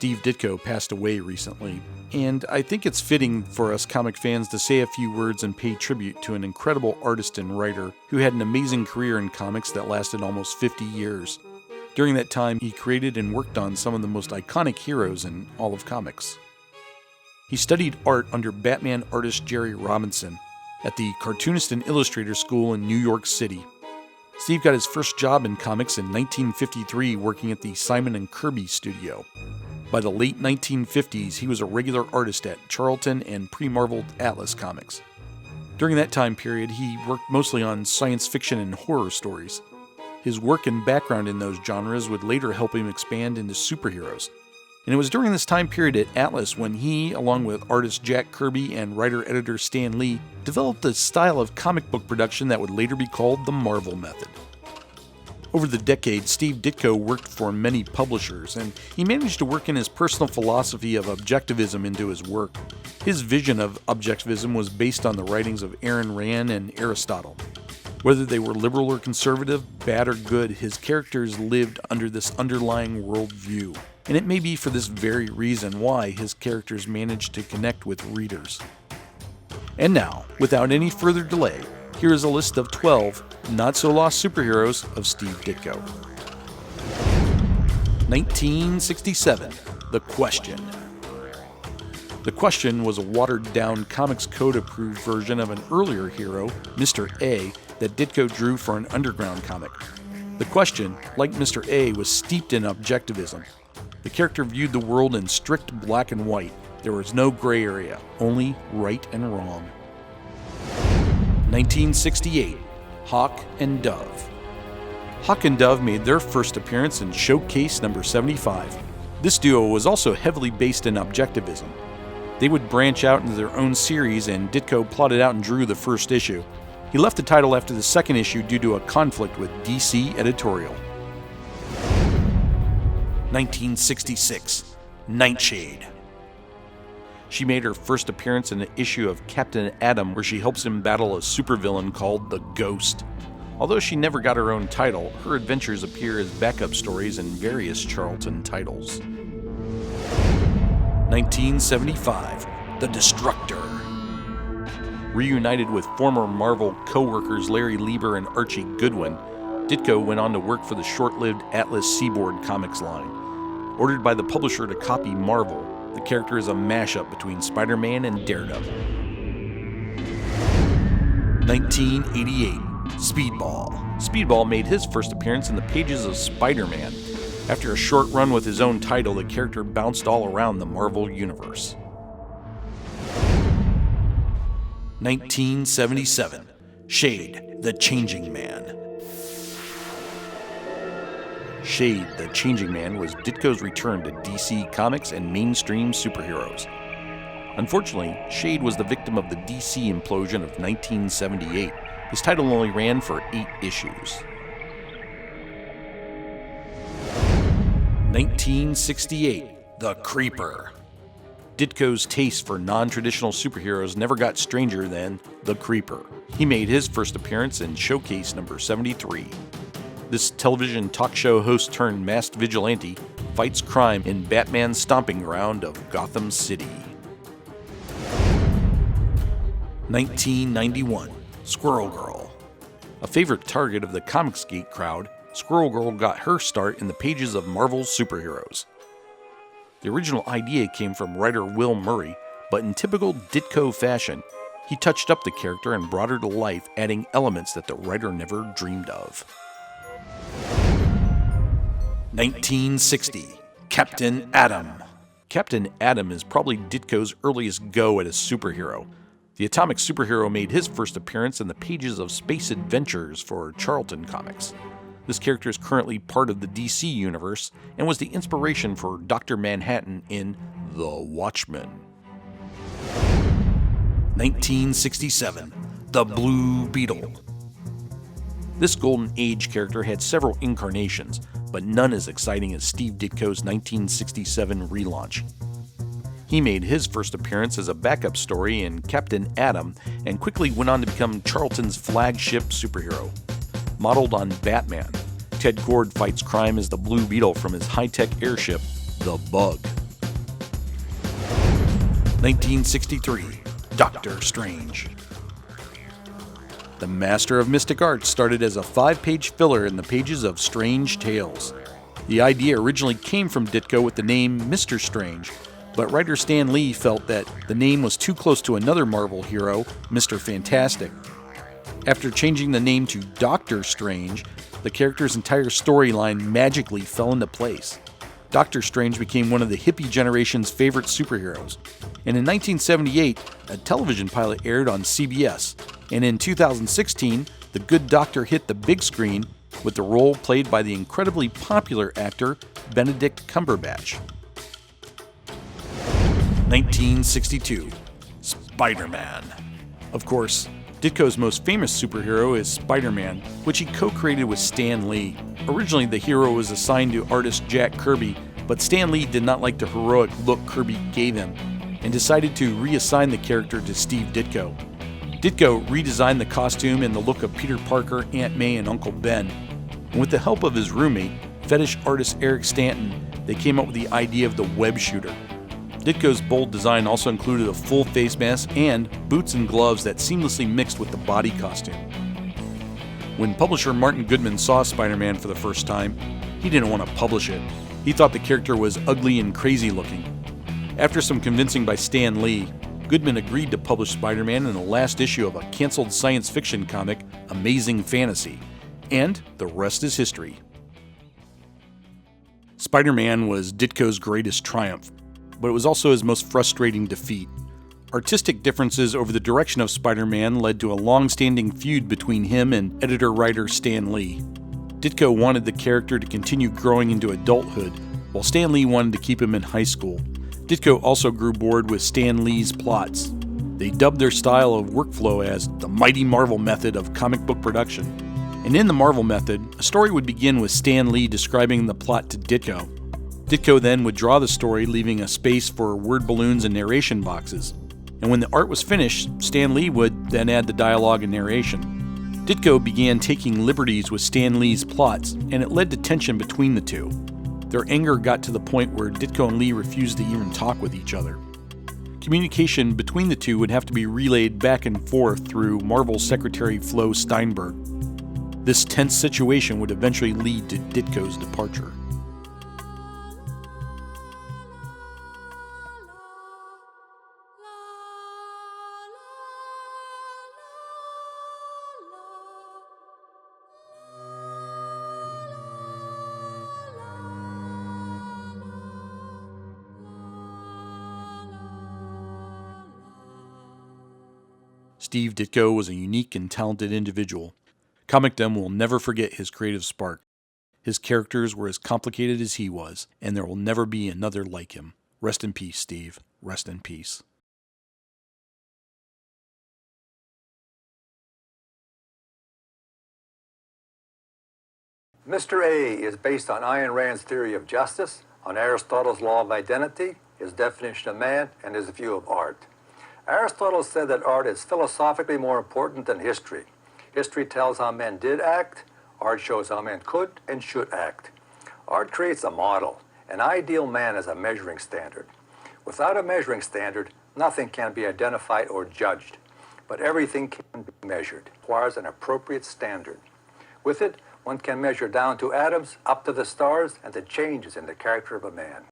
Steve Ditko passed away recently, and I think it's fitting for us comic fans to say a few words and pay tribute to an incredible artist and writer who had an amazing career in comics that lasted almost 50 years. During that time, he created and worked on some of the most iconic heroes in all of comics. He studied art under Batman artist Jerry Robinson at the Cartoonist and Illustrator School in New York City. Steve got his first job in comics in 1953 working at the Simon & Kirby studio. By the late 1950s, he was a regular artist at Charlton and pre-Marveled Atlas Comics. During that time period, he worked mostly on science fiction and horror stories. His work and background in those genres would later help him expand into superheroes. And it was during this time period at Atlas when he, along with artist Jack Kirby and writer-editor Stan Lee, developed a style of comic book production that would later be called the Marvel Method. Over the decades, Steve Ditko worked for many publishers, and he managed to work in his personal philosophy of objectivism into his work. His vision of objectivism was based on the writings of Ayn Rand and Aristotle. Whether they were liberal or conservative, bad or good, his characters lived under this underlying worldview. And it may be for this very reason why his characters managed to connect with readers. And now, without any further delay, here is a list of 12 not-so-lost superheroes of Steve Ditko. 1967, The Question. The Question was a watered-down Comics Code-approved version of an earlier hero, Mr. A, that Ditko drew for an underground comic. The Question, like Mr. A, was steeped in objectivism. The character viewed the world in strict black and white. There was no gray area, only right and wrong. 1968, Hawk and Dove. Hawk and Dove made their first appearance in Showcase number 75. This duo was also heavily based in objectivism. They would branch out into their own series, and Ditko plotted out and drew the first issue. He left the title after the second issue due to a conflict with DC editorial. 1966, Nightshade. She made her first appearance in an issue of Captain Atom where she helps him battle a supervillain called the Ghost. Although she never got her own title, her adventures appear as backup stories in various Charlton titles. 1975, The Destructor. Reunited with former Marvel co-workers Larry Lieber and Archie Goodwin, Ditko went on to work for the short-lived Atlas Seaboard Comics line. Ordered by the publisher to copy Marvel, the character is a mashup between SpiderMan and Daredevil. 1988, Speedball. Speedball made his first appearance in the pages of Spider-Man. After a short run with his own title, the character bounced all around the Marvel Universe. 1977, Shade, the Changing Man. Shade, the Changing Man was Ditko's return to DC Comics and mainstream superheroes. Unfortunately, Shade was the victim of the DC implosion of 1978. His title only ran for 8 issues. 1968, The Creeper. Ditko's taste for non-traditional superheroes never got stranger than The Creeper. He made his first appearance in Showcase number 73. This television talk show host turned masked vigilante fights crime in Batman's stomping ground of Gotham City. 1991, Squirrel Girl. A favorite target of the Comicsgate crowd, Squirrel Girl got her start in the pages of Marvel's superheroes. The original idea came from writer Will Murray, but in typical Ditko fashion, he touched up the character and brought her to life, adding elements that the writer never dreamed of. 1960, Captain Atom. Captain Atom is probably Ditko's earliest go at a superhero. The atomic superhero made his first appearance in the pages of Space Adventures for Charlton Comics. This character is currently part of the DC universe and was the inspiration for Dr. Manhattan in The Watchmen. 1967, The Blue Beetle. This Golden Age character had several incarnations, but none as exciting as Steve Ditko's 1967 relaunch. He made his first appearance as a backup story in Captain Atom and quickly went on to become Charlton's flagship superhero. Modeled on Batman, Ted Kord fights crime as the Blue Beetle from his high-tech airship, the Bug. 1963, Doctor Strange. The Master of Mystic Arts started as a 5-page filler in the pages of Strange Tales. The idea originally came from Ditko with the name Mr. Strange, but writer Stan Lee felt that the name was too close to another Marvel hero, Mr. Fantastic. After changing the name to Doctor Strange, the character's entire storyline magically fell into place. Doctor Strange became one of the hippie generation's favorite superheroes. And in 1978, a television pilot aired on CBS. And in 2016, The Good Doctor hit the big screen with the role played by the incredibly popular actor Benedict Cumberbatch. 1962, Spider-Man. Of course, Ditko's most famous superhero is Spider-Man, which he co-created with Stan Lee. Originally, the hero was assigned to artist Jack Kirby, but Stan Lee did not like the heroic look Kirby gave him, and decided to reassign the character to Steve Ditko. Ditko redesigned the costume and the look of Peter Parker, Aunt May, and Uncle Ben. And with the help of his roommate, fetish artist Eric Stanton, they came up with the idea of the web shooter. Ditko's bold design also included a full face mask and boots and gloves that seamlessly mixed with the body costume. When publisher Martin Goodman saw Spider-Man for the first time, he didn't want to publish it. He thought the character was ugly and crazy looking. After some convincing by Stan Lee, Goodman agreed to publish Spider-Man in the last issue of a canceled science fiction comic, Amazing Fantasy. And the rest is history. Spider-Man was Ditko's greatest triumph, but it was also his most frustrating defeat. Artistic differences over the direction of Spider-Man led to a long-standing feud between him and editor-writer Stan Lee. Ditko wanted the character to continue growing into adulthood, while Stan Lee wanted to keep him in high school. Ditko also grew bored with Stan Lee's plots. They dubbed their style of workflow as the Mighty Marvel method of comic book production. And in the Marvel method, a story would begin with Stan Lee describing the plot to Ditko. Ditko then would draw the story, leaving a space for word balloons and narration boxes. And when the art was finished, Stan Lee would then add the dialogue and narration. Ditko began taking liberties with Stan Lee's plots, and it led to tension between the two. Their anger got to the point where Ditko and Lee refused to even talk with each other. Communication between the two would have to be relayed back and forth through Marvel secretary Flo Steinberg. This tense situation would eventually lead to Ditko's departure. Steve Ditko was a unique and talented individual. Comicdom will never forget his creative spark. His characters were as complicated as he was, and there will never be another like him. Rest in peace, Steve. Rest in peace. Mr. A is based on Ayn Rand's theory of justice, on Aristotle's law of identity, his definition of man, and his view of art. Aristotle said that art is philosophically more important than history. History tells how men did act. Art shows how men could and should act. Art creates a model, an ideal man as a measuring standard. Without a measuring standard, nothing can be identified or judged. But everything can be measured. It requires an appropriate standard. With it, one can measure down to atoms, up to the stars, and the changes in the character of a man.